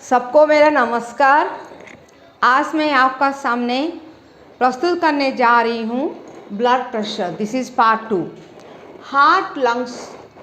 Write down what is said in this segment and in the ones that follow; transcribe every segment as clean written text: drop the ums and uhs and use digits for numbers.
सबको मेरा नमस्कार। आज मैं आपका सामने प्रस्तुत करने जा रही हूँ blood pressure. This is part 2, heart lungs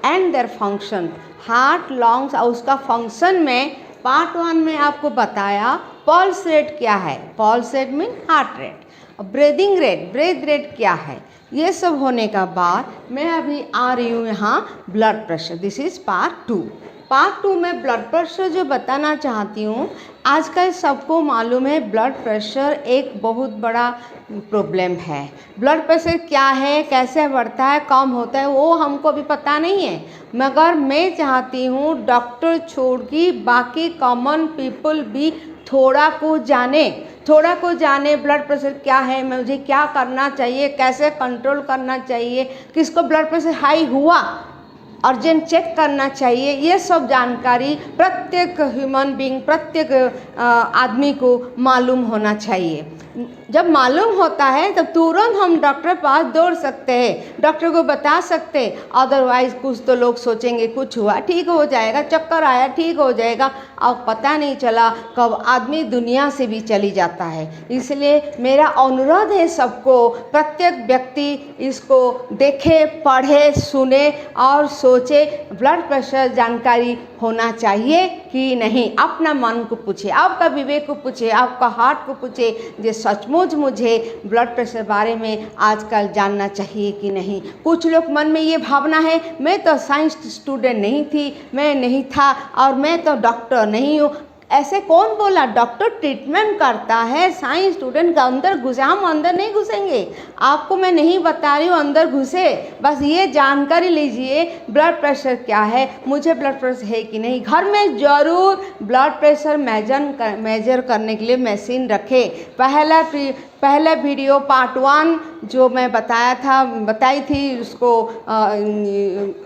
and their function. Heart lungs और उसका फंक्शन में पार्ट 1 में आपको बताया पल्स रेट क्या है। Pulse rate mean heart rate. Breathing rate, breath rate क्या है। ये सब होने का बाद मैं अभी आ रही हूँ यहाँ blood pressure. This is part 2। Part 2 में ब्लड प्रेशर जो बताना चाहती हूँ, आजकल सबको मालूम है ब्लड प्रेशर एक बहुत बड़ा प्रॉब्लम है। ब्लड प्रेशर क्या है, कैसे बढ़ता है, कम होता है, वो हमको भी पता नहीं है। मगर मैं चाहती हूँ डॉक्टर छोड़ के बाकी कॉमन पीपल भी थोड़ा को जाने ब्लड प्रेशर क्या है, मुझे क्या करना चाहिए, कैसे कंट्रोल करना चाहिए, किसको ब्लड प्रेशर हाई हुआ अर्जेंट चेक करना चाहिए। ये सब जानकारी प्रत्येक ह्यूमन बीइंग, प्रत्येक आदमी को मालूम होना चाहिए। जब मालूम होता है तब तुरंत हम डॉक्टर के पास दौड़ सकते हैं, डॉक्टर को बता सकते हैं। अदरवाइज़ कुछ तो लोग सोचेंगे कुछ हुआ ठीक हो जाएगा, चक्कर आया ठीक हो जाएगा, अब पता नहीं चला कब आदमी दुनिया से भी चली जाता है। इसलिए मेरा अनुरोध है सबको, प्रत्येक व्यक्ति इसको देखे, पढ़े, सुने और सोचे ब्लड प्रेशर जानकारी होना चाहिए कि नहीं। अपना मन को पूछे, आपका विवेक को पूछे, आपका हार्ट को पूछे, जे सचमुच मुझे ब्लड प्रेशर बारे में आजकल जानना चाहिए कि नहीं। कुछ लोग मन में ये भावना है, मैं तो साइंस स्टूडेंट नहीं थी, मैं नहीं था और मैं तो डॉक्टर नहीं हूँ। ऐसे कौन बोला? डॉक्टर ट्रीटमेंट करता है, साइंस स्टूडेंट का अंदर घुसे, हम अंदर नहीं घुसेंगे। आपको मैं नहीं बता रही हूँ अंदर घुसे, बस ये जानकारी लीजिए ब्लड प्रेशर क्या है, मुझे ब्लड प्रेशर है कि नहीं। घर में ज़रूर ब्लड प्रेशर मेजर करने के लिए मशीन रखें। पहला वीडियो पार्ट 1 जो मैं बताई थी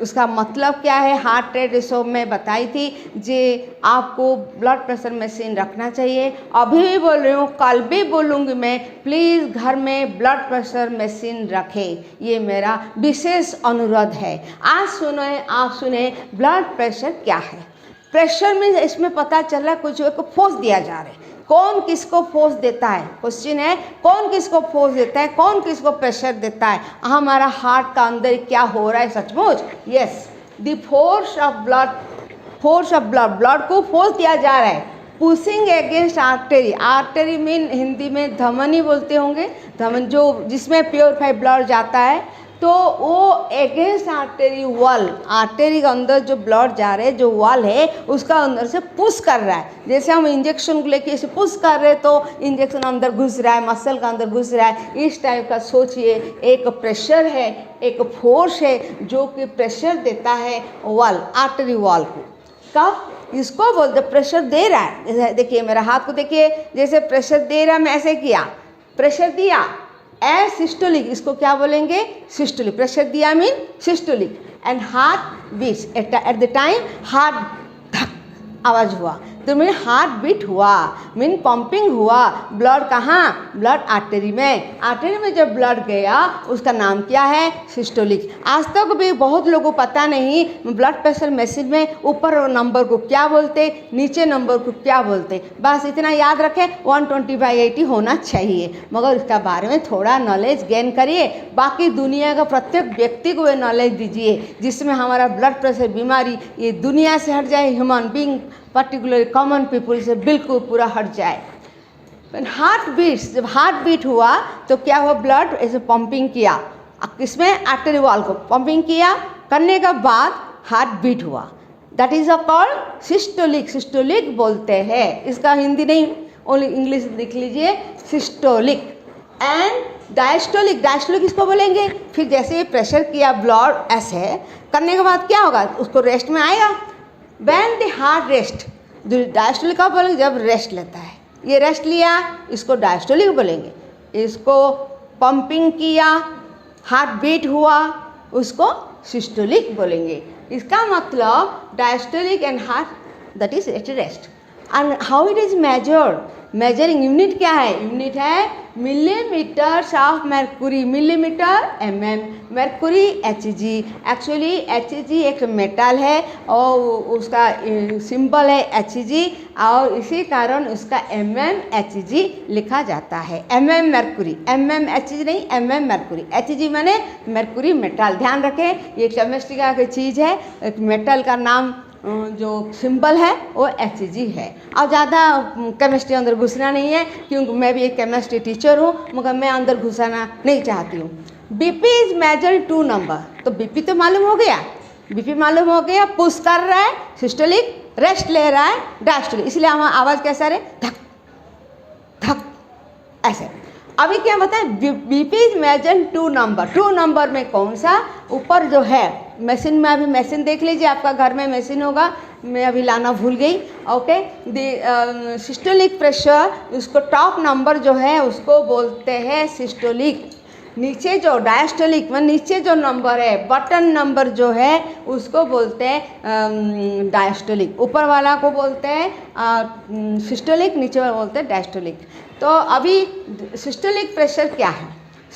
उसका मतलब क्या है, हार्ट रेट सब में बताई थी। जे आपको ब्लड प्रेशर मशीन रखना चाहिए। अभी भी बोल रही हूँ, कल भी बोलूँगी मैं, प्लीज़ घर में ब्लड प्रेशर मशीन रखें, ये मेरा विशेष अनुरोध है। आज आप सुने ब्लड प्रेशर क्या है। प्रेशर में इसमें पता चल रहा है कुछ को फोर्स दिया जा रहा है। कौन किसको फोर्स देता है, क्वेश्चन है, कौन किसको फोर्स देता है, कौन किसको प्रेशर देता है। हमारा हार्ट का अंदर क्या हो रहा है सचमुच। Yes, the force of blood को फोर्स दिया जा रहा है। Pushing against artery. Artery mean Hindi में धमनी बोलते होंगे, धमन जो जिसमें प्योरीफाई ब्लड जाता है, तो वो अगेंस्ट आर्टरी वॉल, आर्टरी के अंदर जो ब्लड जा रहे हैं, जो वॉल है उसका अंदर से पुश कर रहा है। जैसे हम इंजेक्शन को लेके इसे पुश कर रहे हैं तो इंजेक्शन अंदर घुस रहा है, मसल का अंदर घुस रहा है। इस टाइप का सोचिए, एक प्रेशर है, एक फोर्स है जो कि प्रेशर देता है वॉल, आर्टरी वॉल को। कब इसको बोलते प्रेशर दे रहा है। देखिए मेरा हाथ को देखिए, जैसे प्रेशर दे रहा है, मैं ऐसे किया, प्रेशर दिया ए सिस्टोलिक, इसको क्या बोलेंगे, सिस्टोलिक। प्रेशर दिया mean systolic. And heart beats at the time, heart धक आवाज़ हुआ तो मीन हार्ट बीट हुआ, मीन पंपिंग हुआ। ब्लड कहाँ? ब्लड आर्टरी में। आर्टरी में जब ब्लड गया उसका नाम क्या है, सिस्टोलिक। आज तक भी बहुत लोगों को पता नहीं ब्लड प्रेशर मशीन में ऊपर नंबर को क्या बोलते, नीचे नंबर को क्या बोलते। बस इतना याद रखें 120/80 होना चाहिए। मगर इसका बारे में थोड़ा नॉलेज गेन करिए। बाकी दुनिया का प्रत्येक व्यक्ति को ये नॉलेज दीजिए जिसमें हमारा ब्लड प्रेशर बीमारी ये दुनिया से हट जाए, human being particular common people से बिल्कुल पूरा हट जाए। हार्ट बीट्स, जब हार्ट बीट हुआ तो क्या हुआ, ब्लड ऐसे पंपिंग किया, किसमें, आर्टरी वॉल को पंपिंग किया, करने के बाद हार्ट बीट हुआ। That is called systolic. Systolic बोलते हैं, इसका हिंदी नहीं, ओनली इंग्लिश लिख लीजिए, सिस्टोलिक। एंड डायस्टोलिक, डायस्टोलिक इसको बोलेंगे। फिर जैसे प्रेशर किया ब्लड ऐसे करने के बाद क्या होगा, उसको रेस्ट में आएगा। When the heart rest, diastolic का बोलेंगे जब रेस्ट लेता है, ये रेस्ट लिया, इसको डायस्टोलिक बोलेंगे। इसको पंपिंग किया, हार्ट बीट हुआ, उसको सिस्टोलिक बोलेंगे। इसका मतलब diastolic and heart that is at rest. And how it is measured, measuring unit क्या है, यूनिट है millimeters of mercury, millimeter mm, mercury Hg। Actually Hg एक मेटल है और उसका सिंबल है Hg और इसी कारण उसका Hg लिखा जाता है। mercury, Hg नहीं, mercury, Hg माने mercury मेटल। ध्यान रखें ये केमिस्ट्री का कोई चीज़ है, एक मेटल का नाम जो सिंबल है वो Hg है। अब ज़्यादा केमिस्ट्री अंदर घुसना नहीं है क्योंकि मैं भी एक केमिस्ट्री टीचर हूँ, मगर मैं अंदर घुसाना नहीं चाहती हूँ। बीपी इज मेजर 2 नंबर, तो बीपी तो मालूम हो गया, बीपी मालूम हो गया, पुश कर रहा है, सिस्टोलिक रेस्ट ले रहा है, डायस्टोलिक, इसलिए हम आवाज़ कैसा रहे, धक धक ऐसे। अभी क्या बताएं, BP is measure 2 number, 2 number में कौन सा, ऊपर जो है मशीन में, अभी मशीन देख लीजिए, आपका घर में मशीन होगा, मैं अभी लाना भूल गई। ओके, सिस्टोलिक प्रेशर, उसको टॉप नंबर जो है उसको बोलते हैं सिस्टोलिक, नीचे जो डायस्टोलिक में नीचे जो नंबर है, बटन नंबर जो है उसको बोलते हैं डायस्टोलिक, ऊपर वाला को बोलते हैं सिस्टोलिक, नीचे वाला बोलते हैं डायस्टोलिक। तो अभी सिस्टोलिक प्रेशर क्या है,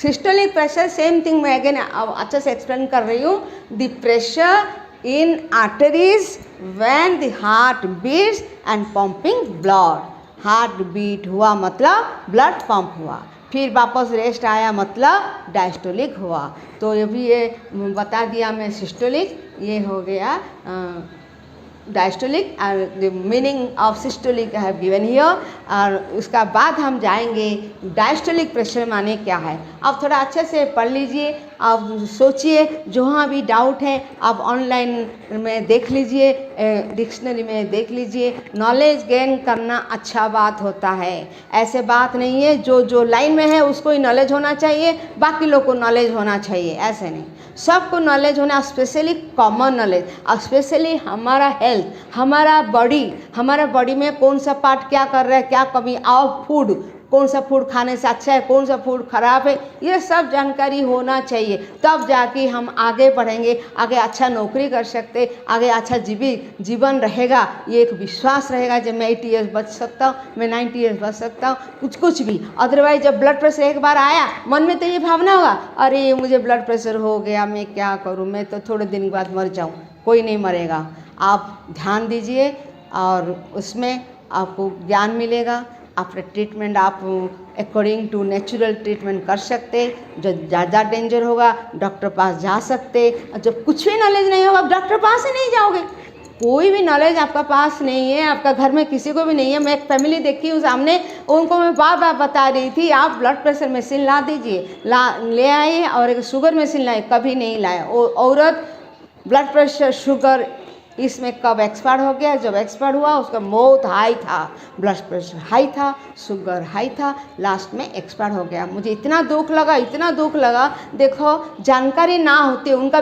सिस्टोलिक प्रेशर सेम थिंग मैं अगेन अच्छे से एक्सप्लेन कर रही हूँ। The pressure in arteries when the heart beats and pumping blood, heart beat हुआ मतलब ब्लड पंप हुआ, फिर वापस रेस्ट आया मतलब डायस्टोलिक हुआ। तो ये भी ये बता दिया मैं, सिस्टोलिक ये हो गया diastolic, the meaning of systolic I have given here. और उसका बाद हम जाएंगे डायस्टोलिक प्रेशर माने क्या है। आप थोड़ा अच्छे से पढ़ लीजिए, आप सोचिए, जहाँ भी डाउट है आप ऑनलाइन में देख लीजिए, डिक्शनरी में देख लीजिए। नॉलेज गेन करना अच्छा बात होता है, ऐसे बात नहीं है जो लाइन में है उसको ही नॉलेज होना चाहिए, बाकी लोग को नॉलेज होना चाहिए, ऐसे नहीं, सबको नॉलेज होना, स्पेशली कॉमन नॉलेज, स्पेशली हमारा हेल्थ, हमारा बॉडी में कौन सा पार्ट क्या कर रहा है, क्या कमी, और फूड, कौन सा फूड खाने से अच्छा है, कौन सा फूड खराब है, ये सब जानकारी होना चाहिए, तब जाके हम आगे बढ़ेंगे, आगे अच्छा नौकरी कर सकते, आगे अच्छा जीवन रहेगा, ये एक विश्वास रहेगा जब मैं 80 ईयर्स बच सकता हूँ, मैं 90 ईयर्स बच सकता हूँ, कुछ भी। अदरवाइज जब ब्लड प्रेशर एक बार आया मन में तो ये भावना होगा, अरे मुझे ब्लड प्रेशर हो गया, मैं क्या करूँ, मैं तो थोड़े दिन बाद मर जाऊँ। कोई नहीं मरेगा, आप ध्यान दीजिए और उसमें आपको ज्ञान मिलेगा। आपका ट्रीटमेंट आप अकॉर्डिंग टू नेचुरल ट्रीटमेंट कर सकते, जो ज़्यादा डेंजर होगा डॉक्टर पास जा सकते, और जब कुछ भी नॉलेज नहीं होगा आप डॉक्टर पास ही नहीं जाओगे। कोई भी नॉलेज आपका पास नहीं है, आपका घर में किसी को भी नहीं है। मैं एक फैमिली देखी हूँ सामने, उनको मैं बार बार बता रही थी आप ब्लड प्रेशर मशीन ला दीजिए, ले आइए, और एक शुगर मशीन लाए, कभी नहीं लाया। औरत ब्लड प्रेशर शुगर इसमें कब एक्सपायर हो गया, जब एक्सपायर हुआ उसका मौत हाई था, ब्लड प्रेशर हाई था, शुगर हाई था, लास्ट में एक्सपायर हो गया। मुझे इतना दुख लगा। देखो जानकारी ना होते, उनका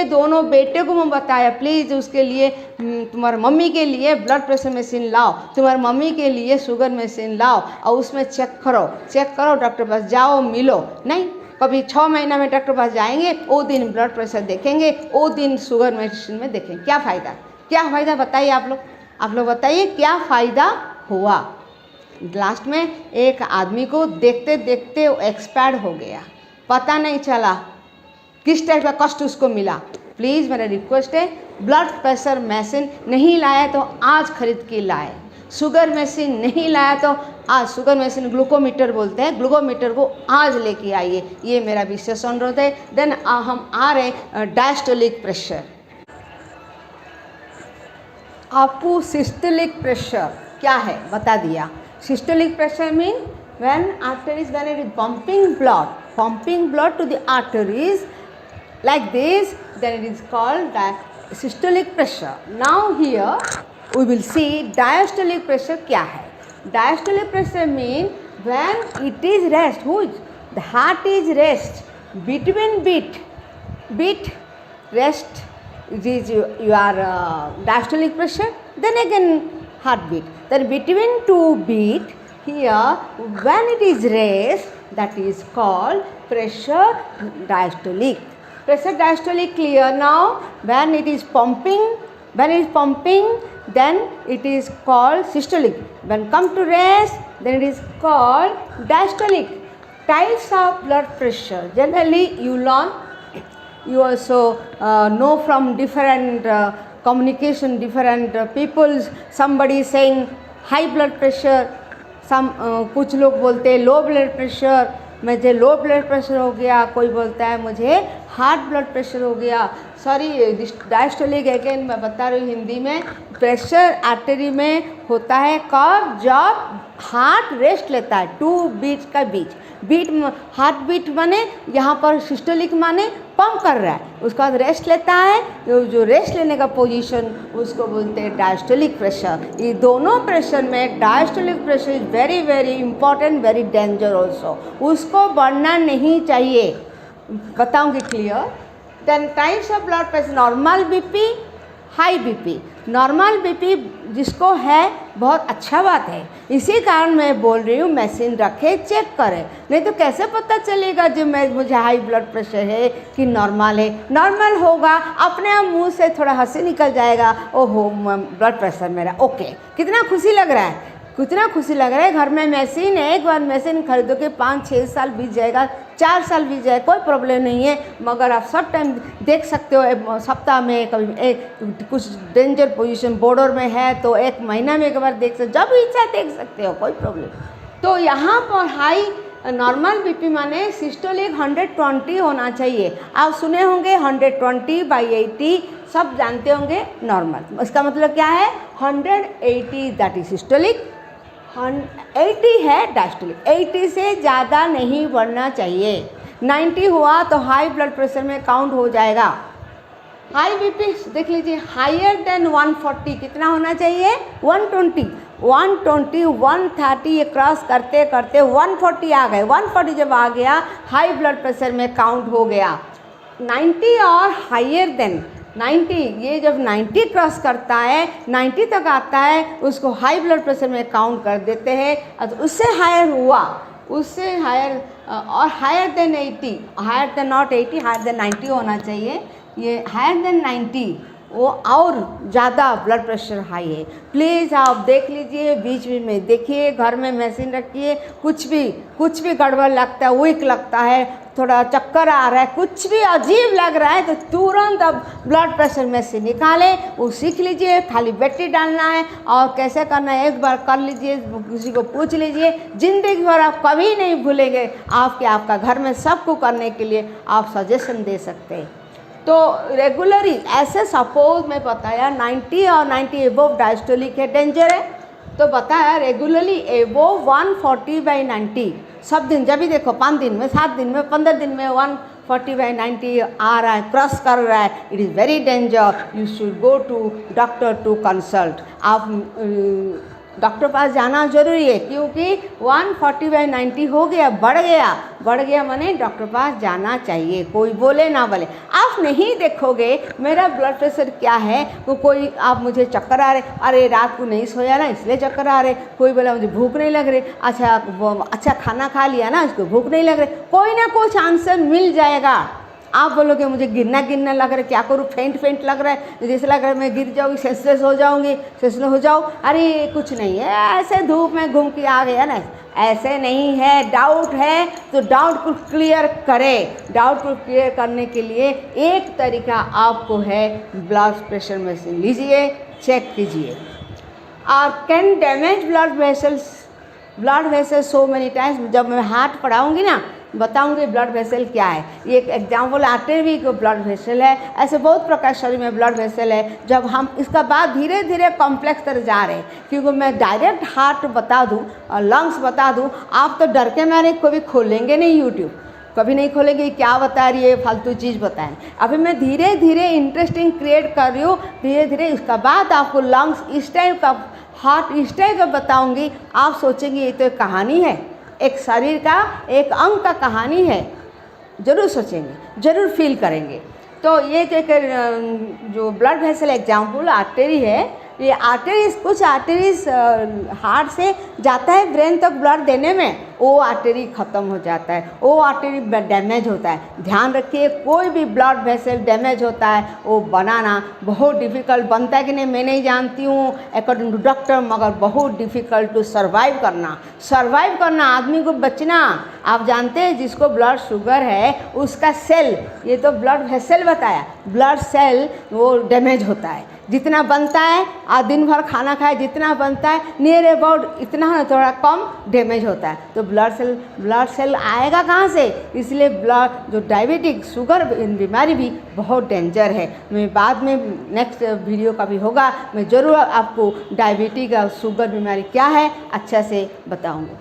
दोनों बेटे को मैं बताया प्लीज़ उसके लिए, तुम्हारी मम्मी के लिए ब्लड प्रेशर मशीन लाओ, तुम्हारी मम्मी के लिए शुगर मशीन लाओ, और उसमें चेक करो, डॉक्टर पास जाओ, मिलो। नहीं, कभी 6 महीना में डॉक्टर पास जाएंगे, वो दिन ब्लड प्रेशर देखेंगे, वो दिन शुगर मेडिसिन में देखेंगे। क्या फ़ायदा बताइए आप लोग बताइए क्या फ़ायदा हुआ। लास्ट में एक आदमी को देखते देखते वो एक्सपायर हो गया, पता नहीं चला किस टाइप का कष्ट उसको मिला। प्लीज़ मेरा रिक्वेस्ट है, ब्लड प्रेशर मशीन नहीं लाया तो आज खरीद के लाए, शुगर मशीन नहीं लाया तो आज, शुगर मशीन ग्लूकोमीटर बोलते हैं, ग्लूकोमीटर को आज लेके आइए, ये मेरा विशेष अनुरोध है। देन हम आ रहे डायस्टोलिक प्रेशर। आपको सिस्टोलिक प्रेशर क्या है बता दिया। Systolic pressure mean when arteries, when it is pumping blood to the arteries like this, then it is called systolic pressure. Now here we will see diastolic pressure क्या है। Diastolic pressure mean when it is rest, the heart is rest, between beat rest, it is your diastolic pressure, then again heartbeat, then between 2 beat, here when it is rest, that is called pressure diastolic. Pressure diastolic clear now. When it is pumping, then it is called systolic. When come to rest, then it is called diastolic. Types of blood pressure. Generally, you learn, you also know from different communication, different peoples. Somebody saying high blood pressure, कुछ लोग बोलते हैं low blood pressure, मुझे low blood pressure हो गया, कोई बोलता है मुझे हार्ट ब्लड प्रेशर हो गया. सॉरी, डायस्टोलिक अगेन मैं बता रही हूँ हिंदी में. प्रेशर आर्टरी में होता है कब, जब हार्ट रेस्ट लेता है, टू बीट का बीच. बीट हार्ट बीट माने यहाँ पर सिस्टोलिक माने पंप कर रहा है, उसके बाद रेस्ट लेता है. जो रेस्ट लेने का पोजीशन उसको बोलते हैं डायस्टोलिक प्रेशर. ये दोनों प्रेशर में diastolic pressure is very very important, very danger also. उसको बढ़ना नहीं चाहिए. बताऊंगी clear. Then types of blood pressure, normal BP, high BP. Normal BP जिसको है बहुत अच्छा बात है, इसी कारण मैं बोल रही हूँ मशीन रखे, चेक करें. नहीं तो कैसे पता चलेगा जो मुझे हाई ब्लड प्रेशर है कि नॉर्मल है. नॉर्मल होगा अपने आप मुंह से थोड़ा हंसी निकल जाएगा, ओहो ब्लड प्रेशर मेरा ओके. कितना खुशी लग रहा है, कितना खुशी लग रहा है. घर में मशीन है, एक बार मशीन खरीदो कि 5-6 साल बीत जाएगा, 4 साल बीत जाए, कोई प्रॉब्लम नहीं है. मगर आप सब टाइम देख सकते हो, सप्ताह में कभी कुछ डेंजर पोजीशन बॉर्डर में है तो 1 महीना में एक बार देख सकते, जब इच्छा देख सकते हो, कोई प्रॉब्लम. तो यहाँ पर हाई नॉर्मल बीपी माने सिस्टोलिक 120 होना चाहिए. आप सुने होंगे 120/80, सब जानते होंगे नॉर्मल. इसका मतलब क्या है, 180 दैट इज सिस्टोलिक, 80 है डायस्टोलिक. 80 से ज़्यादा नहीं बढ़ना चाहिए. 90 हुआ तो हाई ब्लड प्रेशर में काउंट हो जाएगा. हाई बीपी देख लीजिए, हायर देन 140 कितना होना चाहिए, 120, 130 ये क्रॉस करते करते 140 आ गए. 140 जब आ गया हाई ब्लड प्रेशर में काउंट हो गया. 90 और हायर देन 90, ये जब 90 क्रॉस करता है, 90 तक आता है, उसको हाई ब्लड प्रेशर में काउंट कर देते हैं. तो उससे हायर हुआ, उससे हायर और higher than 80, higher than not 80, higher than 90 होना चाहिए. ये हायर देन 90 वो और ज़्यादा ब्लड प्रेशर हाई है. प्लीज़ आप देख लीजिए, बीच बीच में देखिए, घर में मशीन रखिए. कुछ भी गड़बड़ लगता है, वीक लगता है, थोड़ा चक्कर आ रहा है, कुछ भी अजीब लग रहा है, तो तुरंत अब ब्लड प्रेशर में से निकालें. वो सीख लीजिए, खाली बैटरी डालना है और कैसे करना है एक बार कर लीजिए, किसी को पूछ लीजिए. ज़िंदगी भर आप कभी नहीं भूलेंगे. आपका घर में सबको करने के लिए आप सजेशन दे सकते हैं. तो रेगुलरली ऐसे सपोज मैं बताया 90 और 90 एबोव डायस्टोलिक है, डेंजर है. तो बताया रेगुलरली एबोव 140/90 सब दिन, जब भी देखो 5 दिन में, 7 दिन में, 15 दिन में 140/90 आ रहा है, क्रॉस कर रहा है, it is very danger. You should go to doctor to consult. आप डॉक्टर पास जाना जरूरी है, क्योंकि 140/90 हो गया, बढ़ गया माने डॉक्टर पास जाना चाहिए. कोई बोले ना बोले, आप नहीं देखोगे मेरा ब्लड प्रेशर क्या है, तो कोई आप मुझे चक्कर आ रहे, अरे रात को नहीं सोया ना इसलिए चक्कर आ रहे. कोई बोला मुझे भूख नहीं लग रही, अच्छा खाना खा लिया ना इसको भूख नहीं लग रही. कोई ना कुछ आंसर मिल जाएगा. आप बोलोगे मुझे गिरना लग रहा है, क्या करूँ, फेंट लग रहा है, जैसे लग रहा है मैं गिर जाऊँगी, सेंसलेस हो जाऊँगी, सेंसलेस हो जाऊँ. अरे कुछ नहीं है, ऐसे धूप में घूम के आ गया ना, ऐसे नहीं है. डाउट है तो डाउट को क्लियर करें. डाउट को क्लियर करने के लिए एक तरीका आपको है, ब्लड प्रेशर मशीन लीजिए, चेक कीजिए. और can damage blood vessels so many times. जब मैं हार्ट पढ़ाऊँगी ना, बताऊंगी ब्लड वेसल क्या है. ये एक एग्जाम्पल आर्टरी को ब्लड वेसल है. ऐसे बहुत प्रकार शरीर में ब्लड वेसल है. जब हम इसका बाद धीरे धीरे कॉम्प्लेक्स तरह जा रहे हैं, क्योंकि मैं डायरेक्ट हार्ट बता दूं और लंग्स बता दूं, आप तो डर के मारे कभी खोलेंगे नहीं, यूट्यूब कभी नहीं खोलेंगे, क्या बता रही है, फालतू चीज़ बताएं. अभी मैं धीरे धीरे इंटरेस्टिंग क्रिएट कर रही हूँ, धीरे धीरे. उसका बाद आपको लंग्स इस टाइप का, हार्ट इस टाइप का बताऊँगी. आप सोचेंगे ये तो कहानी है, एक शरीर का एक अंग का कहानी है. ज़रूर सोचेंगे, ज़रूर फील करेंगे. तो ये जो ब्लड वेसल एग्जाम्पल आर्टरी है, ये आर्टरीज, कुछ आर्टरीज हार्ट से जाता है ब्रेन तक ब्लड देने में, वो आर्टरी ख़त्म हो जाता है, वो आर्टरी डैमेज होता है। ध्यान रखिए, कोई भी ब्लड वेसल डैमेज होता है वो बनाना बहुत डिफ़िकल्ट बनता है कि नहीं मैं नहीं जानती हूँ अकॉर्डिंग टू डॉक्टर, मगर बहुत डिफ़िकल्ट टू सर्वाइव करना आदमी को बचना। आप जानते हैं जिसको ब्लड शुगर है उसका सेल, ये तो ब्लड वेसल बताया, ब्लड सेल वो डैमेज होता है, जितना बनता है और दिन भर खाना खाए जितना बनता है नियर अबाउट इतना थोड़ा कम डैमेज होता है। तो ब्लड सेल आएगा कहाँ से? इसलिए ब्लड जो डायबिटिक शुगर बीमारी भी बहुत डेंजर है। मैं बाद में नेक्स्ट वीडियो का भी होगा, मैं ज़रूर आपको डायबिटिक और शुगर बीमारी क्या है अच्छा से बताऊँगी।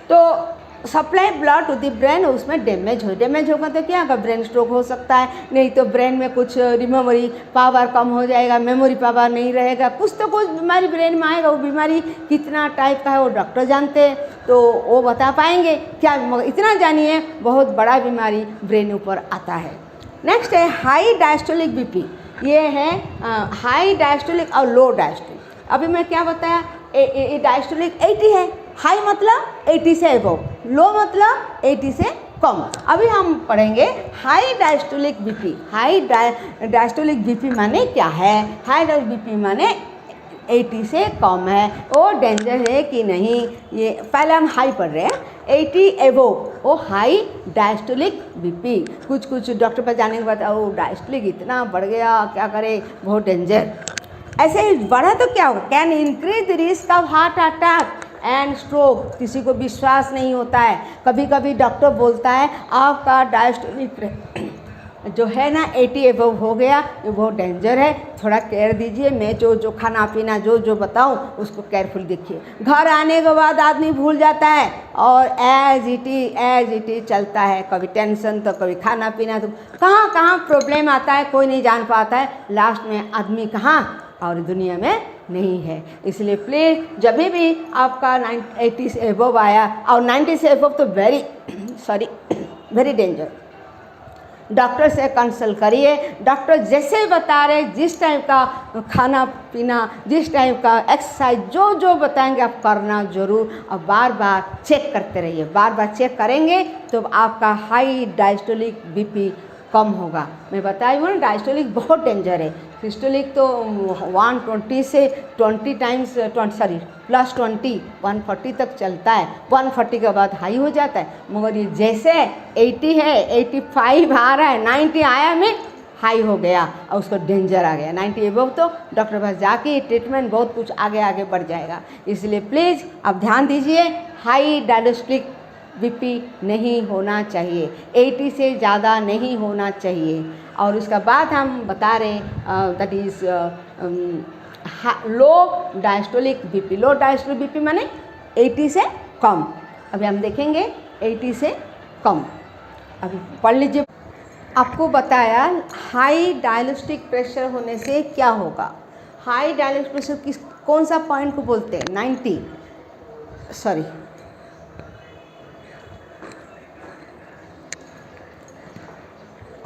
तो supply blood to the brain, उसमें डैमेज होगा तो क्या होगा? ब्रेन स्ट्रोक हो सकता है, नहीं तो ब्रेन में कुछ मेमोरी पावर कम हो जाएगा, मेमोरी पावर नहीं रहेगा, कुछ तो कुछ बीमारी ब्रेन में आएगा। वो बीमारी कितना टाइप का है वो डॉक्टर जानते हैं, तो वो बता पाएंगे क्या, मगर इतना जानिए बहुत बड़ा बीमारी ब्रेन ऊपर आता है। नेक्स्ट है हाई डायस्टोलिक बीपी। ये है हाई डायस्टोलिक और लो डायस्टोलिक। अभी मैं क्या बताया, डायस्टोलिक 80 है, हाई मतलब 80 से एबव, लो मतलब 80 से कम। अभी हम पढ़ेंगे high diastolic BP. High diastolic BP माने क्या है? हाई डायस्टोलिक बीपी माने 80 से कम है, वो डेंजर है कि नहीं। ये पहले हम हाई पढ़ रहे हैं, 80 एबव वो हाई डायस्टोलिक बीपी। कुछ डॉक्टर पर जाने के बाद वो डायस्टोलिक इतना बढ़ गया, क्या करे, बहुत डेंजर। ऐसे बढ़ा तो क्या होगा? Can increase the risk of heart attack and stroke. किसी को विश्वास नहीं होता है, कभी कभी डॉक्टर बोलता है आपका डायस्टोलिक जो है ना 80 एबव हो गया, ये बहुत डेंजर है, थोड़ा केयर दीजिए। मैं जो खाना पीना जो बताऊं उसको केयरफुल देखिए। घर आने के बाद आदमी भूल जाता है और एज इट इज चलता है, कभी टेंशन तो कभी खाना पीना, तो कहाँ प्रॉब्लम आता है कोई नहीं जान पाता है, लास्ट में आदमी कहाँ और दुनिया में नहीं है। इसलिए प्लीज़ जब भी आपका 80 से एबव आया और 90 से एबव तो वेरी डेंजर, डॉक्टर से कंसल्ट करिए। डॉक्टर जैसे बता रहे, जिस टाइप का खाना पीना, जिस टाइप का एक्सरसाइज जो बताएंगे आप करना ज़रूर, और बार बार चेक करते रहिए। बार बार चेक करेंगे तो आपका हाई डायस्टोलिक बीपी कम होगा। मैं बताई हूँ ना डायस्टोलिक बहुत डेंजर है। सिस्टोलिक तो 120 से 20 टाइम्स प्लस 20 140 तक चलता है, 140 के बाद हाई हो जाता है। मगर ये जैसे 80 है, 85 आ रहा है, 90 आया में हाई हो गया और उसको डेंजर आ गया। 90 एबव तो डॉक्टर पास जाके ट्रीटमेंट बहुत कुछ आगे बढ़ जाएगा। इसलिए प्लीज़ आप ध्यान दीजिए, हाई डायस्टोलिक बीपी नहीं होना चाहिए, 80 से ज़्यादा नहीं होना चाहिए। और उसका बाद हम बता रहे that is low diastolic BP. Low diastolic BP माने 80 से कम। अभी हम देखेंगे 80 से कम। अभी पढ़ लीजिए। आपको बताया हाई डायस्टोलिक प्रेशर होने से क्या होगा। हाई डायस्टोलिक प्रेशर कौन सा पॉइंट को बोलते हैं? 90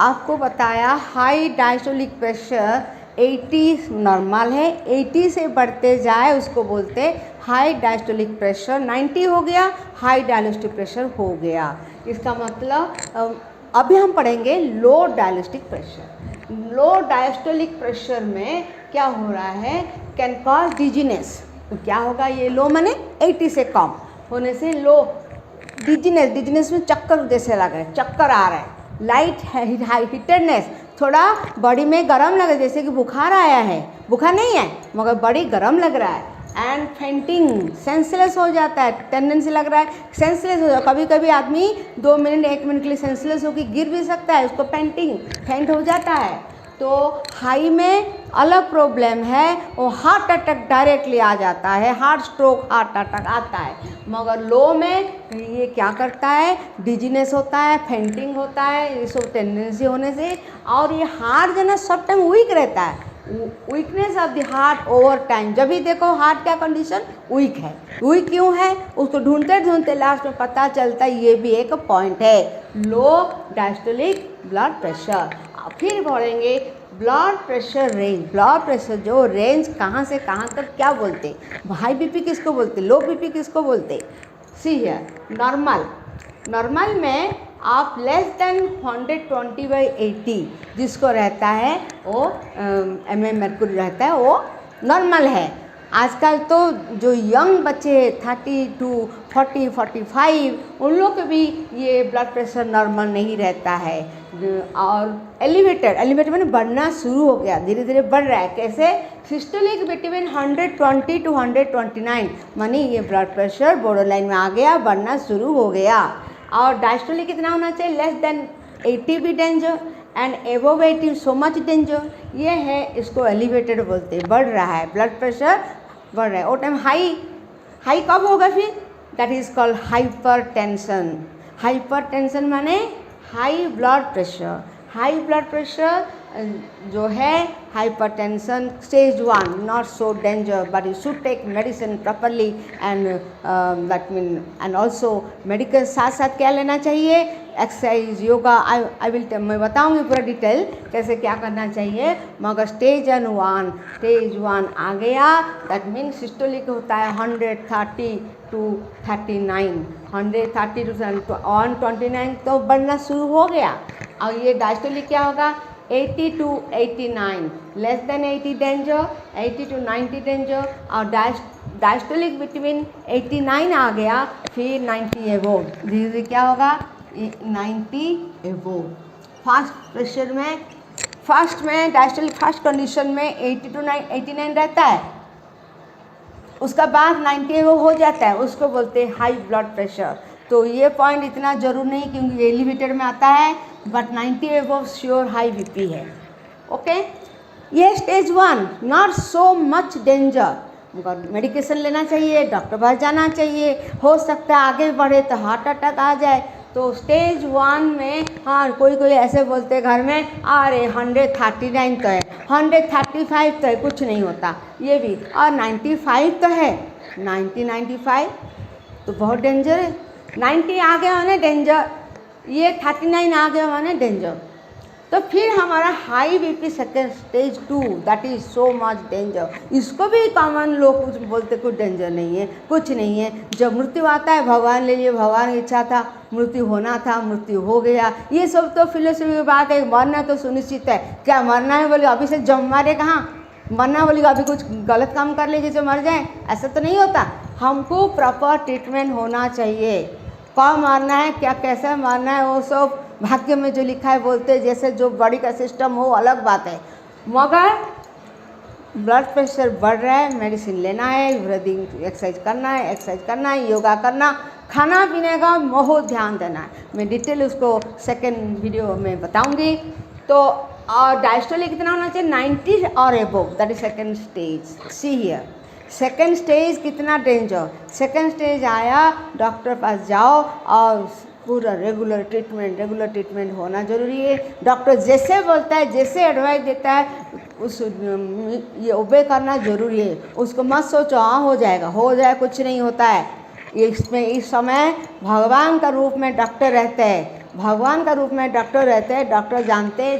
आपको बताया हाई डायस्टोलिक प्रेशर 80 नॉर्मल है, 80 से बढ़ते जाए उसको बोलते हैं हाई डायस्टोलिक प्रेशर। 90 हो गया हाई डायस्टोलिक प्रेशर हो गया। इसका मतलब अभी हम पढ़ेंगे लो डायस्टोलिक प्रेशर। लो डायस्टोलिक प्रेशर में क्या हो रहा है? Can cause dizziness. तो क्या होगा? ये लो माने 80 से कम होने से लो डिजीनेस में चक्कर जैसे लग रहा है, चक्कर आ रहा है, लाइट हीटेडनेस, थोड़ा बॉडी में गर्म लग रहा है, जैसे कि बुखार आया है, बुखार नहीं है मगर बॉडी गर्म लग रहा है। एंड फेंटिंग, सेंसलेस हो जाता है, टेंडेंसी लग रहा है सेंसलेस हो जाता है। कभी कभी 2 मिनट 1 मिनट के लिए सेंसलेस होकर गिर भी सकता है, उसको फेंट हो जाता है। तो हाई में अलग प्रॉब्लम है, वो हार्ट अटैक डायरेक्टली आ जाता है, हार्ट स्ट्रोक हार्ट अटैक आता है। मगर लो में ये क्या करता है? डिजीनेस होता है, फेंटिंग होता है, ये सब टेंडेंसी होने से। और ये हार्ट जो है ना सब टाइम वीक रहता है, weakness of the heart over time. जब भी देखो हार्ट का कंडीशन वीक है, वीक क्यों है उसको ढूंढते लास्ट में पता चलता है ये भी एक पॉइंट है, लो डायस्टोलिक ब्लड प्रेशर। फिर पढ़ेंगे blood pressure range, blood pressure जो रेंज कहाँ से कहाँ तक क्या बोलते, हाई बीपी किसको बोलते, लो बीपी किसको बोलते। सी है नॉर्मल, नॉर्मल में आप लेस देन 120/80 जिसको रहता है वो mm मर्क्यूरी रहता है, वो नॉर्मल है। आजकल तो जो यंग बच्चे 30 to 40, 45 उन लोग के भी ये ब्लड प्रेशर नॉर्मल नहीं रहता है। और एलिवेटेड मैंने बढ़ना शुरू हो गया, धीरे धीरे बढ़ रहा है। कैसे, सिस्टोलिक बिटवीन 120 to 129 मानी ये ब्लड प्रेशर बॉर्डर लाइन में आ गया, बढ़ना शुरू हो गया। और डायस्टोलिक कितना होना चाहिए, लेस देन 80 भी danger and above 80 so much danger. ये है, इसको एलिवेटेड बोलते हैं, बढ़ रहा है ब्लड प्रेशर, बढ़ रहा है। वो टाइम हाई कब होगा फिर, that is called hypertension. Hypertension माने high blood pressure. High blood pressure जो है hypertension stage 1, not so danger but you should take medicine properly and that mean and also medical साथ साथ क्या लेना चाहिए, एक्सरसाइज, योगा। आई विल मैं बताऊंगी पूरा डिटेल कैसे क्या करना चाहिए। मगर स्टेज 1 आ गया, दैट मीन सिस्टोलिक होता है 130 to 39, 130 to 129 तो बढ़ना शुरू हो गया। और ये डायस्टोलिक क्या होगा, 80 to 89, less than 80 danger, 80 to 90 danger. और डायस्टोलिक बिटवीन 89 आ गया, फिर 90 एबोव, धीरे धीरे क्या होगा 90 एबोव। फास्ट प्रेशर में, फास्ट में डायस्टोलिक फास्ट कंडीशन में 80 to 89 रहता है, उसका बाद 90 एबोव हो जाता है, उसको बोलते हैं हाई ब्लड प्रेशर। तो ये पॉइंट इतना जरूर नहीं क्योंकि एलिवेटर में आता है, but 90 above sure high BP है। ओके, ये stage 1, not so much danger, medication लेना चाहिए, डॉक्टर पास जाना चाहिए, हो सकता है आगे बढ़े तो हार्ट अटैक आ जाए। तो स्टेज 1 में हाँ कोई ऐसे बोलते हैं घर में, अरे 139 तो है, 135 तो है, कुछ नहीं होता, ये भी, और 95 तो है, 95 तो बहुत डेंजर है। 90 आ गया माने डेंजर, ये 39 आ गया माने डेंजर। तो फिर हमारा high BP second stage 2, that is so much danger. इसको भी कॉमन लोग कुछ बोलते, कुछ डेंजर नहीं है, कुछ नहीं है। जब मृत्यु आता है, भगवान ले लिए, भगवान की इच्छा था, मृत्यु होना था, मृत्यु हो गया। ये सब तो फिलोसफी की बात है, मरना तो सुनिश्चित है। क्या मरना है बोले अभी से जम मारे, कहाँ मरना बोली अभी कुछ गलत काम कर ले जो मर जाए, ऐसा तो नहीं होता। हमको प्रॉपर ट्रीटमेंट होना चाहिए। कब मारना है, क्या कैसे मारना है, वो सब भाग्य में जो लिखा है बोलते, जैसे जो बॉडी का सिस्टम हो अलग बात है। मगर ब्लड प्रेशर बढ़ रहा है, मेडिसिन लेना है, ब्रीदिंग एक्सरसाइज करना है, योगा करना, खाना पीने का बहुत ध्यान देना है। मैं डिटेल उसको सेकेंड वीडियो में बताऊंगी। तो और डायस्टोलिक कितना होना चाहिए, 90 और above, that is second stage. See here, second stage कितना डेंजर। सेकेंड स्टेज आया, डॉक्टर पास जाओ और पूरा रेगुलर ट्रीटमेंट होना जरूरी है। डॉक्टर जैसे बोलता है, जैसे एडवाइस देता है, उस ये ओबे करना जरूरी है। उसको मत सोचो हाँ हो जाए, कुछ नहीं होता है। इसमें इस समय भगवान का रूप में डॉक्टर रहते हैं, डॉक्टर जानते हैं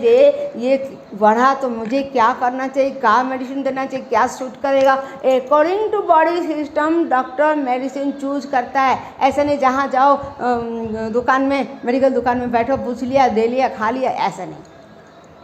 ये बढ़ा तो मुझे क्या करना चाहिए, क्या मेडिसिन देना चाहिए, क्या सूट करेगा। According to body system doctor medicine choose करता है। ऐसा नहीं जहाँ जाओ दुकान में, मेडिकल दुकान में बैठो, पूछ लिया, दे लिया, खा लिया, ऐसा नहीं।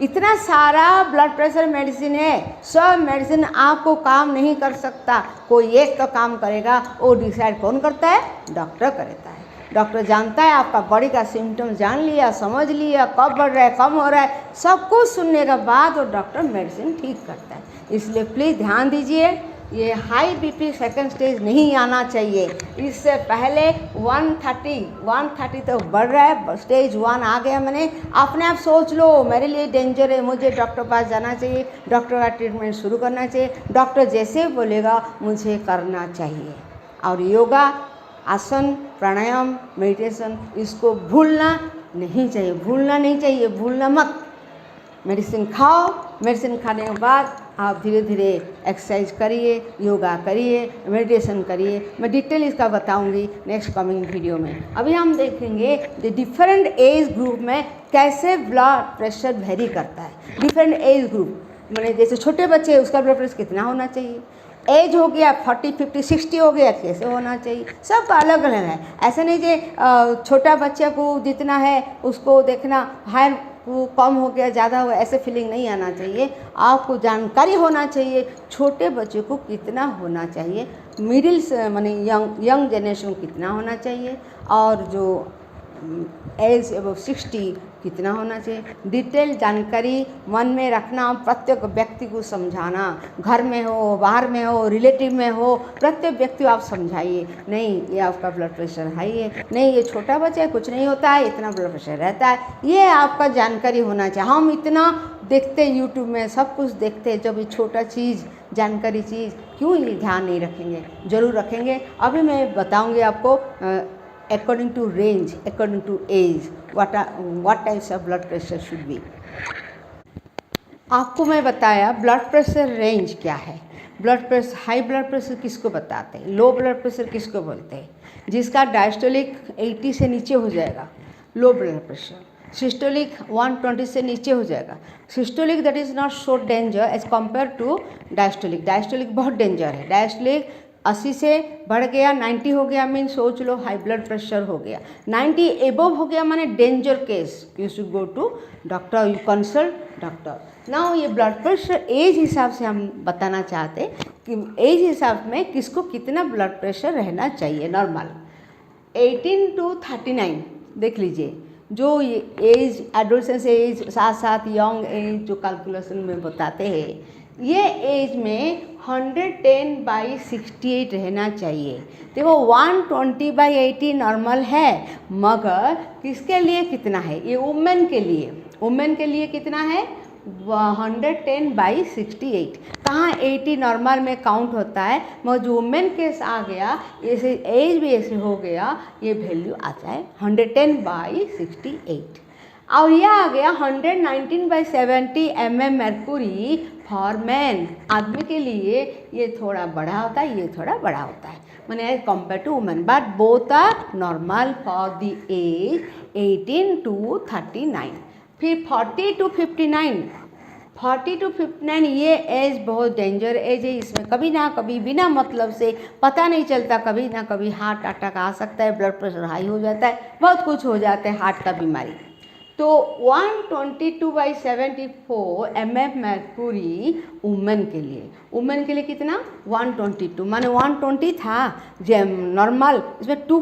इतना सारा ब्लड प्रेशर मेडिसिन है, सब मेडिसिन आपको काम नहीं कर सकता, कोई एक तो काम करेगा। वो डिसाइड कौन करता है, डॉक्टर करता है। डॉक्टर जानता है, आपका बॉडी का सिम्टम जान लिया, समझ लिया, कब बढ़ रहा है, कम हो रहा है, सब कुछ सुनने के बाद वो डॉक्टर मेडिसिन ठीक करता है। इसलिए प्लीज़ ध्यान दीजिए, ये हाई बीपी सेकंड स्टेज नहीं आना चाहिए। इससे पहले 130 तो बढ़ रहा है, स्टेज 1 आ गया। मैंने अपने आप सोच लो, मेरे लिए डेंजर है, मुझे डॉक्टर पास जाना चाहिए, डॉक्टर का ट्रीटमेंट शुरू करना चाहिए, डॉक्टर जैसे बोलेगा मुझे करना चाहिए। और योगा, आसन, प्राणायाम, मेडिटेशन, इसको भूलना नहीं चाहिए, भूलना मत। मेडिसिन खाओ, मेडिसिन खाने के बाद आप धीरे धीरे एक्सरसाइज करिए, योगा करिए, मेडिटेशन करिए। मैं डिटेल इसका बताऊंगी नेक्स्ट कमिंग वीडियो में। अभी हम देखेंगे डिफरेंट एज ग्रुप में कैसे ब्लड प्रेशर वेरी करता है डिफरेंट एज ग्रुप। मैंने जैसे छोटे बच्चे हैं उसका ब्लड प्रेशर कितना होना चाहिए, एज हो गया 40 50 60 हो गया कैसे होना चाहिए, सब अलग अलग है। ऐसा नहीं कि छोटा बच्चा को जितना है उसको देखना हायर को कम हो गया ज़्यादा हुआ, ऐसे फीलिंग नहीं आना चाहिए। आपको जानकारी होना चाहिए छोटे बच्चे को कितना होना चाहिए, मिडिल माने यंग जनरेशन को कितना होना चाहिए, और जो एज अबव 60 कितना होना चाहिए। डिटेल जानकारी मन में रखना, प्रत्येक व्यक्ति को समझाना, घर में हो बाहर में हो रिलेटिव में हो, प्रत्येक व्यक्ति को आप समझाइए नहीं ये आपका ब्लड प्रेशर हाई है, नहीं ये छोटा बच्चा है कुछ नहीं होता है, इतना ब्लड प्रेशर रहता है, ये आपका जानकारी होना चाहिए। हम इतना देखते यूट्यूब में सब कुछ देखते, जब ये छोटा चीज़ जानकारी चीज़ क्यों ये ध्यान नहीं रखेंगे, ज़रूर रखेंगे। अभी मैं बताऊँगी आपको according to range, according to age, what types of blood pressure should be। आपको मैं बताया ब्लड प्रेशर रेंज क्या है। Blood pressure, high blood pressure किसको बताते हैं, लो ब्लड प्रेशर किसको बोलते हैं, जिसका डायस्टोलिक 80 से नीचे हो जाएगा लो ब्लड प्रेशर, सिस्टोलिक 120 से नीचे हो जाएगा systolic, that is not so danger as compare to diastolic. Diastolic बहुत डेंजर है, डायस्टोलिक 80 से बढ़ गया 90 हो गया मीन सोच लो हाई ब्लड प्रेशर हो गया। 90 एबव हो गया माने danger case, you should go to doctor, you consult doctor. Now ये ब्लड प्रेशर एज हिसाब से हम बताना चाहते कि एज हिसाब में किसको कितना ब्लड प्रेशर रहना चाहिए नॉर्मल। 18 to 39 देख लीजिए, जो ये एज एडोलसेंस एज साथ साथ यंग एज जो कैलकुलेशन में बताते हैं, ये एज में 110/68 रहना चाहिए। देखो 120/80 नॉर्मल है, मगर किसके लिए कितना है, ये वुमेन के लिए, वुमेन के लिए कितना है 110/68। कहाँ 80 नॉर्मल में काउंट होता है, मगर जो वुमेन केस आ गया, ऐसे एज भी ऐसे हो गया, ये वैल्यू आता है 110/68। और यह आ गया 119/70 mm mercury फॉर मैन, आदमी के लिए ये थोड़ा बड़ा होता है, ये थोड़ा बड़ा होता है मैंने compare to women, but both are normal for the age 18 to 39। फिर 40 to 59, 40 to 59 ये एज बहुत डेंजर एज है, इसमें कभी ना कभी बिना मतलब से पता नहीं चलता, कभी ना कभी हार्ट अटैक आ सकता है, ब्लड प्रेशर हाई हो जाता है, बहुत कुछ हो जाता है हार्ट का बीमारी। तो 122/74 mm mercury वुमेन के लिए, वुमेन के लिए कितना 122 माने 120 था नॉर्मल, इसमें 2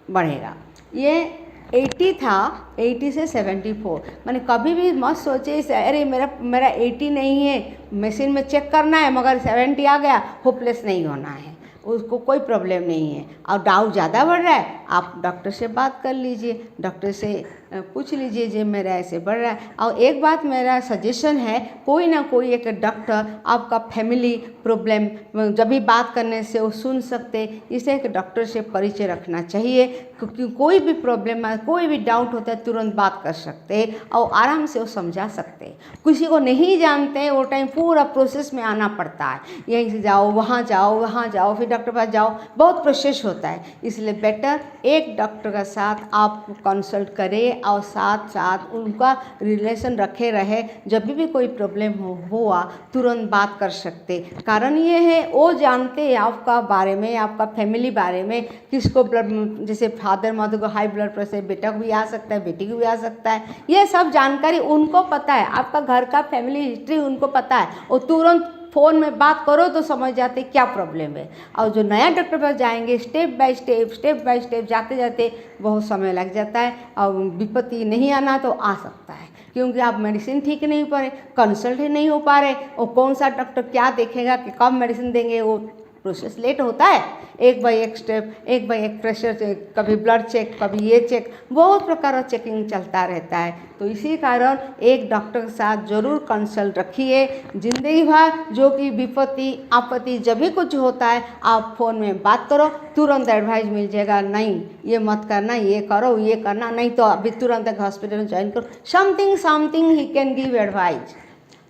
बढ़ेगा। ये 80 था, 80 से 74 माने कभी भी मत सोचे अरे मेरा 80 नहीं है, मशीन में चेक करना है मगर 70 आ गया, होपलेस नहीं होना है, उसको कोई प्रॉब्लम नहीं है। और डाउट ज़्यादा बढ़ रहा है, आप डॉक्टर से बात कर लीजिए, डॉक्टर से पूछ लीजिए जी मेरा ऐसे बढ़ रहा है। और एक बात मेरा सजेशन है, कोई ना कोई एक डॉक्टर आपका फैमिली प्रॉब्लम जब भी बात करने से वो सुन सकते, इसे एक डॉक्टर से परिचय रखना चाहिए, क्योंकि कोई भी प्रॉब्लम है, कोई भी डाउट होता है तुरंत बात कर सकते और आराम से वो समझा सकते। किसी को नहीं जानते वो टाइम पूरा प्रोसेस में आना पड़ता है, यहीं से जाओ वहाँ जाओ फिर डॉक्टर पास जाओ, बहुत प्रोसेस होता है। इसलिए बेटर एक डॉक्टर का साथ आप कंसल्ट करें और साथ साथ उनका रिलेशन रखे रहे, जब भी कोई प्रॉब्लम हुआ तुरंत बात कर सकते। कारण ये है वो जानते हैं आपका बारे में, आपका फैमिली बारे में, किसको ब्लड जैसे फादर मदर को हाई ब्लड प्रेशर, बेटा को भी आ सकता है, बेटी को भी आ सकता है, ये सब जानकारी उनको पता है, आपका घर का फैमिली हिस्ट्री उनको पता है, और तुरंत फ़ोन में बात करो तो समझ जाते क्या प्रॉब्लम है। और जो नया डॉक्टर पास जाएंगे स्टेप बाय स्टेप जाते जाते बहुत समय लग जाता है, और विपत्ति नहीं आना तो आ सकता है, क्योंकि आप मेडिसिन ठीक नहीं पा रहे, कंसल्ट ही नहीं हो पा रहे, और कौन सा डॉक्टर क्या देखेगा कि कब मेडिसिन देंगे, वो प्रोसेस लेट होता है। एक बाय एक स्टेप, एक बाय एक प्रेशर चेक, कभी ब्लड चेक, कभी ये चेक, बहुत प्रकार का चेकिंग चलता रहता है। तो इसी कारण एक डॉक्टर के साथ ज़रूर कंसल्ट रखिए। ज़िंदगी भर जो कि विपत्ति आपत्ति जब भी कुछ होता है आप फ़ोन में बात करो, तुरंत एडवाइस मिल जाएगा, नहीं ये मत करना, ये करो, ये करना, नहीं तो अभी तुरंत एक हॉस्पिटल में ज्वाइन करो, something he can give advice.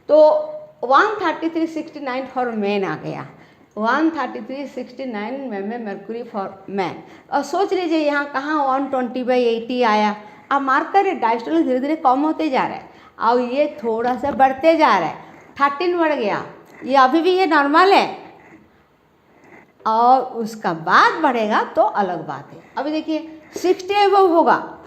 तो 133/69 फॉर मैन आ गया, 133/69 mm mercury फॉर मैन। और सोच लीजिए यहाँ कहाँ 120/80 आया, आप मार्क करें डायस्टोलिक धीरे धीरे कम होते जा रहा है और ये थोड़ा सा बढ़ते जा रहा है, 13 बढ़ गया, ये अभी भी ये नॉर्मल है और उसका बाद बढ़ेगा तो अलग बात है। अभी देखिए 60 एबव होगा,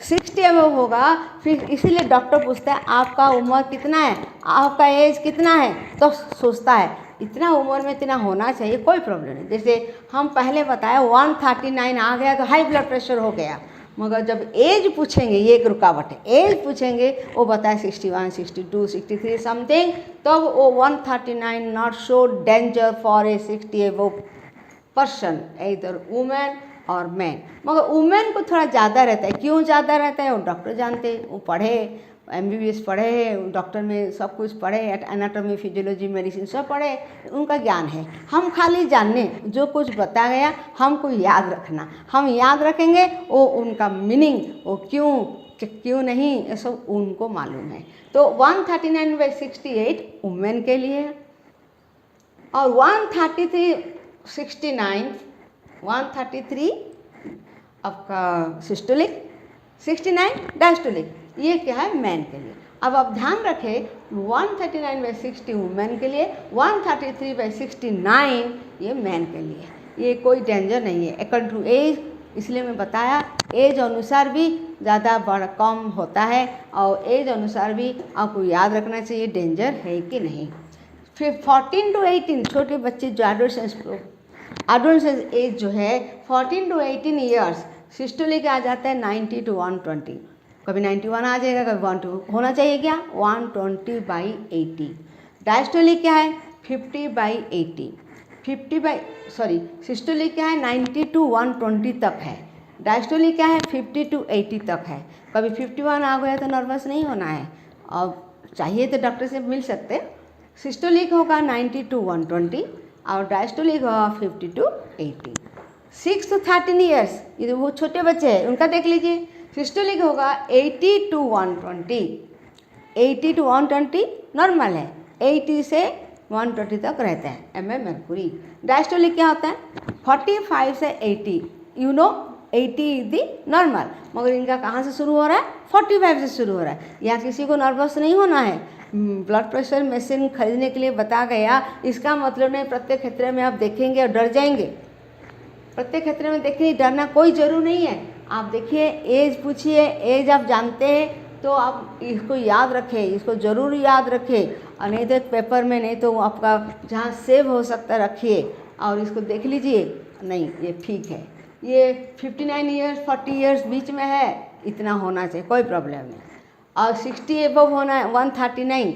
60 एबव होगा, फिर इसीलिए डॉक्टर पूछता है आपका उम्र कितना है, आपका एज कितना है, तो सोचता है इतना उम्र में इतना होना चाहिए, कोई प्रॉब्लम नहीं। जैसे हम पहले बताया 139 आ गया तो हाई ब्लड प्रेशर हो गया, मगर जब एज पूछेंगे, ये एक रुकावट है, एज पूछेंगे वो बताए 61, 62, 63 समथिंग, तब वो 139 not show danger for a 60 above person, इधर वुमेन और मैन। मगर वुमेन को थोड़ा ज़्यादा रहता है, क्यों ज़्यादा रहता है वो डॉक्टर जानते हैं, वो पढ़े, MBBS पढ़े हैं, डॉक्टर में सब कुछ पढ़े, एनाटॉमी, फिजियोलॉजी, मेडिसिन सब पढ़े, उनका ज्ञान है। हम खाली जानने, जो कुछ बता गया हमको याद रखना, हम याद रखेंगे, वो उनका मीनिंग, वो क्यों नहीं, ये सब उनको मालूम है। तो 139/68 वुमेन के लिए और 133 आपका सिस्टोलिक, 69 डायस्टोलिक, ये क्या है मैन के लिए। अब आप ध्यान रखें 139/60 वुमेन के लिए, 133/69 ये मैन के लिए, ये कोई डेंजर नहीं है अकॉर्डिंग टू एज। इसलिए मैं बताया एज अनुसार भी ज़्यादा बड़ा कम होता है और एज अनुसार भी आपको याद रखना चाहिए डेंजर है कि नहीं। फिर 14 to 18 छोटे बच्चे जो एडोलेसेंस एज जो है 14 to 18 ईयर्स, सिस्टोलिक आ जाता है 90 to 120, कभी 91 आ जाएगा, कभी 120 होना चाहिए क्या 120/80। डायस्टोलिक क्या है 50/80, सिस्टोलिक क्या है 90 to 120 तक है, डायस्टोलिक क्या है 50 to 80 तक है। कभी 51 आ गया तो नर्वस नहीं होना है और चाहिए तो डॉक्टर से मिल सकते। सिस्टोलिक होगा 90 to 120 और डायस्टोलिक होगा 50 to 80। 6 to 13 ईयर्स, ये वो छोटे बच्चे हैं उनका देख लीजिए। सिस्टोलिक होगा 80 to 120, 80 to 120 नॉर्मल है, 80 से 120 तक रहता है mm mercury। डायस्टोलिक क्या होता है 45 से 80, 80 इज दी नॉर्मल, मगर इनका कहाँ से शुरू हो रहा है 45 से शुरू हो रहा है। यहाँ किसी को नर्वस नहीं होना है। ब्लड प्रेशर मशीन खरीदने के लिए बता गया, इसका मतलब नहीं प्रत्येक क्षेत्र में आप देखेंगे और डर जाएंगे। प्रत्येक क्षेत्र में देखिए डरना कोई ज़रूर नहीं है। आप देखिए एज पूछिए, एज आप जानते हैं तो आप इसको याद रखें, इसको ज़रूर याद रखें और नहीं तो पेपर में, नहीं तो आपका जहाँ सेव हो सकता है रखिए और इसको देख लीजिए। नहीं ये ठीक है, ये 59 ईयर्स 40 ईयर्स बीच में है, इतना होना चाहिए, कोई प्रॉब्लम नहीं। और 60 एबव होना है 139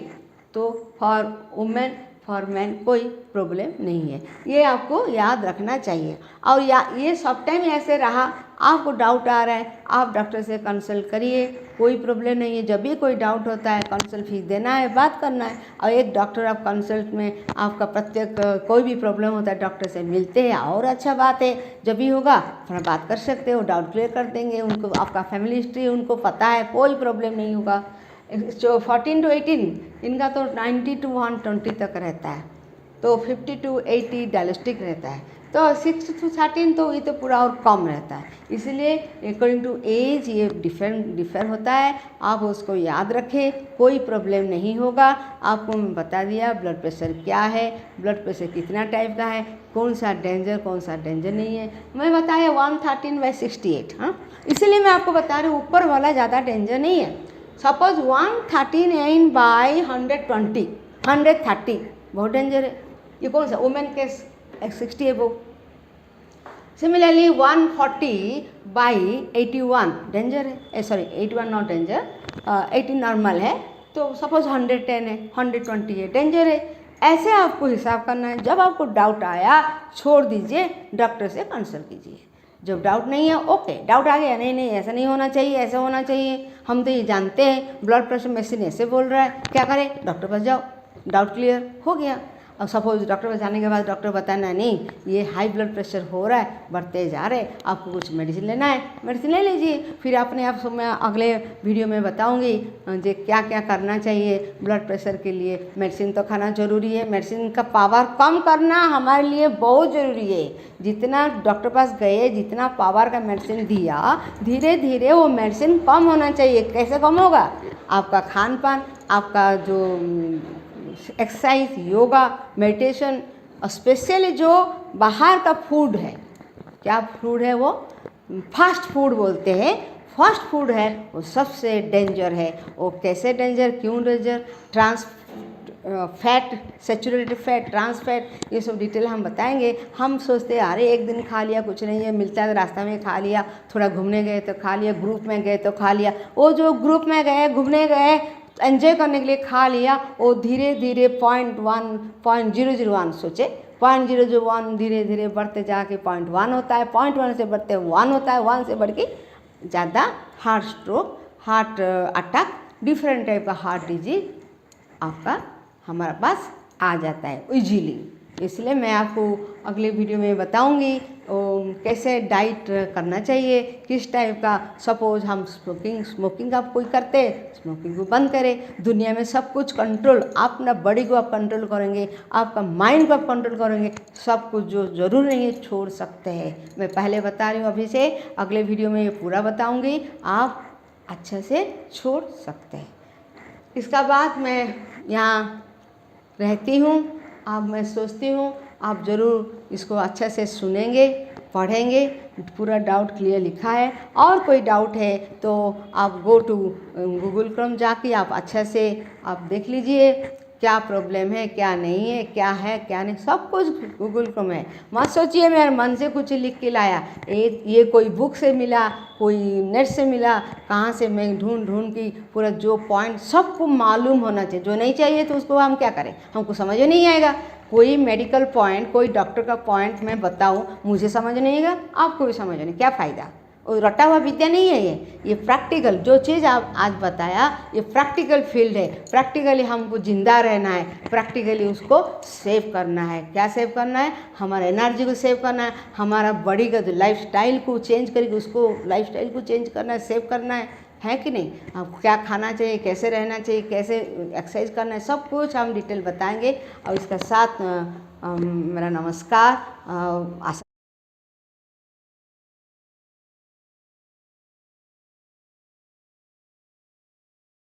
तो फॉर वुमेन, फॉर मैन कोई प्रॉब्लम नहीं है, ये आपको याद रखना चाहिए। और ये सब टाइम ऐसे रहा, आपको डाउट आ रहा है आप डॉक्टर से कंसल्ट करिए, कोई प्रॉब्लम नहीं है। जब भी कोई डाउट होता है कंसल्ट फीस देना है, बात करना है और एक डॉक्टर आप कंसल्ट में आपका प्रत्येक कोई भी प्रॉब्लम होता है डॉक्टर से मिलते हैं और अच्छा बात है। जब भी होगा थोड़ा बात कर सकते हो, डाउट क्लियर कर देंगे, उनको आपका फैमिली हिस्ट्री उनको पता है, कोई प्रॉब्लम नहीं होगा। जो 14 to 18 इनका तो 90 to 120 तक रहता है, तो 50 to 80 डायलिस्टिक रहता है, तो 6 to 13 तो ये तो पूरा और कम रहता है। इसलिए अकॉर्डिंग टू एज ये डिफर होता है, आप उसको याद रखें, कोई प्रॉब्लम नहीं होगा। आपको मैं बता दिया ब्लड प्रेशर क्या है, ब्लड प्रेशर कितना टाइप का है, कौन सा डेंजर नहीं है। मैं बताया 113/68, हाँ, इसलिए मैं आपको बता रही हूँ ऊपर वाला ज़्यादा डेंजर नहीं है। सपोज 139/120, 130 बहुत डेंजर है, ये कौन सा वुमेन के 60 एबव। सिमिलरली 140/81 डेंजर है, सॉरी 81 नॉट डेंजर, 80 नॉर्मल है, तो सपोज 110 है, 120 है, डेंजर है। ऐसे आपको हिसाब करना है। जब आपको डाउट आया छोड़ दीजिए, डॉक्टर से कंसल्ट कीजिए। जब डाउट नहीं है ओके, डाउट आ गया नहीं ऐसा नहीं होना चाहिए, ऐसा होना चाहिए, हम तो ये जानते हैं ब्लड प्रेशर मशीन ऐसे बोल रहा है, क्या करें, डॉक्टर पास जाओ, डाउट क्लियर हो गया। अब सपोज डॉक्टर पास जाने के बाद डॉक्टर बताना नहीं ये हाई ब्लड प्रेशर हो रहा है, बढ़ते जा रहे, आपको कुछ मेडिसिन लेना है, मेडिसिन ले लीजिए। फिर अपने आप मैं अगले वीडियो में बताऊंगी जो क्या क्या करना चाहिए ब्लड प्रेशर के लिए। मेडिसिन तो खाना ज़रूरी है, मेडिसिन का पावर कम करना हमारे लिए बहुत ज़रूरी है। जितना डॉक्टर पास गए, जितना पावर का मेडिसिन दिया, धीरे धीरे वो मेडिसिन कम होना चाहिए। कैसे कम होगा? आपका खान पान, आपका जो एक्सरसाइज, योगा, मेडिटेशन, स्पेशली जो बाहर का फूड है, क्या फूड है वो? फास्ट फूड बोलते हैं। फास्ट फूड है वो सबसे डेंजर है। वो कैसे डेंजर, क्यों danger? Trans fat, saturated fat, trans fat, ये सब डिटेल हम बताएंगे। हम सोचते हैं अरे एक दिन खा लिया कुछ नहीं है, मिलता है रास्ता में खा लिया, थोड़ा घूमने गए तो खा लिया, ग्रुप में गए तो खा लिया। वो जो ग्रुप में गए, घूमने गए, एंजॉय करने के लिए खा लिया, वो धीरे धीरे 0.001 सोचे 0.001 धीरे धीरे बढ़ते जाके 0.1 होता है, 0.1 से बढ़ते 1 होता है, 1 से बढ़ के ज़्यादा heart stroke, heart attack, different type का हार्ट डिजीज आपका हमारे पास आ जाता है इजीली। इसलिए मैं आपको अगले वीडियो में बताऊंगी कैसे डाइट करना चाहिए, किस टाइप का। सपोज हम स्मोकिंग आप कोई करते, स्मोकिंग को बंद करें। दुनिया में सब कुछ कंट्रोल, आप अपना बॉडी को आप कंट्रोल करेंगे, आपका माइंड को आप कंट्रोल करेंगे, सब कुछ जो ज़रूर नहीं है छोड़ सकते हैं। मैं पहले बता रही हूँ, अभी से अगले वीडियो में ये पूरा बताऊँगी, आप अच्छे से छोड़ सकते हैं। इसका बाद मैं यहाँ रहती हूँ, अब मैं सोचती हूँ आप ज़रूर इसको अच्छे से सुनेंगे, पढ़ेंगे। पूरा डाउट क्लियर लिखा है। और कोई डाउट है तो आप गो टू गूगल क्रोम जाके आप अच्छे से आप देख लीजिए क्या प्रॉब्लम है, क्या नहीं है, क्या है क्या नहीं, सब कुछ गूगल क्रोम है। मत सोचिए मेरे मन से कुछ लिख के लाया, ये कोई बुक से मिला, कोई नेट से मिला, कहाँ से मैं ढूंढ की पूरा जो पॉइंट सबको मालूम होना चाहिए। जो नहीं चाहिए तो उसको हम क्या करें, हमको समझ नहीं आएगा। कोई मेडिकल पॉइंट, कोई डॉक्टर का पॉइंट मैं बताऊँ, मुझे समझ नहीं आएगा, आपको भी समझ नहीं, क्या फ़ायदा? और रटा हुआ विद्या नहीं है ये प्रैक्टिकल, जो चीज़ आप आज बताया ये प्रैक्टिकल फील्ड है। प्रैक्टिकली हमको जिंदा रहना है, प्रैक्टिकली उसको सेव करना है। क्या सेव करना है? हमारा एनर्जी को सेव करना है, हमारा बॉडी का जो लाइफ स्टाइल को चेंज करके उसको लाइफ स्टाइल को चेंज करना है, सेव करना है कि नहीं? आपको क्या खाना चाहिए, कैसे रहना चाहिए, कैसे एक्सरसाइज करना है, सब कुछ हम डिटेल बताएंगे। और इसका साथ मेरा नमस्कार। आशा